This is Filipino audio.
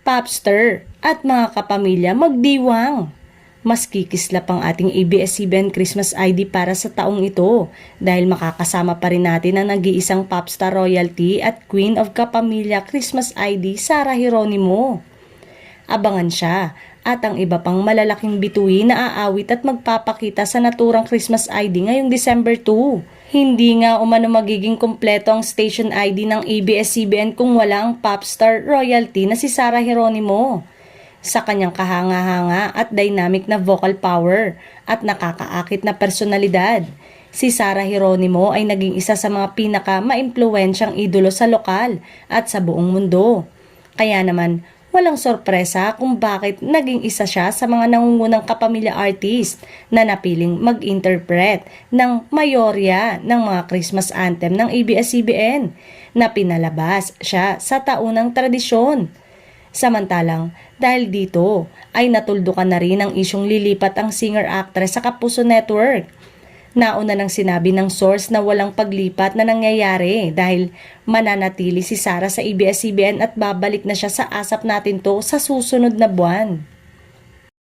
popster at mga kapamilya magdiwang. Mas kikislap ang ating ABS-CBN Christmas ID para sa taong ito dahil makakasama pa rin natin ang nag-iisang popstar royalty at Queen of Kapamilya Christmas ID, Sarah Geronimo. Abangan siya at ang iba pang malalaking bituin na aawit at magpapakita sa naturang Christmas ID ngayong December 2. Hindi nga umano magiging kumpleto ang station ID ng ABS-CBN kung wala ang popstar royalty na si Sarah Geronimo. Sa kanyang kahanga-hanga at dynamic na vocal power at nakakaakit na personalidad, si Sarah Geronimo ay naging isa sa mga pinaka-maimpluwensyang idolo sa lokal at sa buong mundo. Kaya naman, walang sorpresa kung bakit naging isa siya sa mga nangungunang kapamilya artist na napiling mag-interpret ng mayorya ng mga Christmas anthem ng ABS-CBN na pinalabas siya sa taunang tradisyon. Samantalang, dahil dito ay natuldukan na rin ang isyong lilipat ang singer-actress sa Kapuso Network. Nauna nang sinabi ng source na walang paglipat na nangyayari dahil mananatili si Sarah sa ABS-CBN at babalik na siya sa Asap Natin To sa susunod na buwan.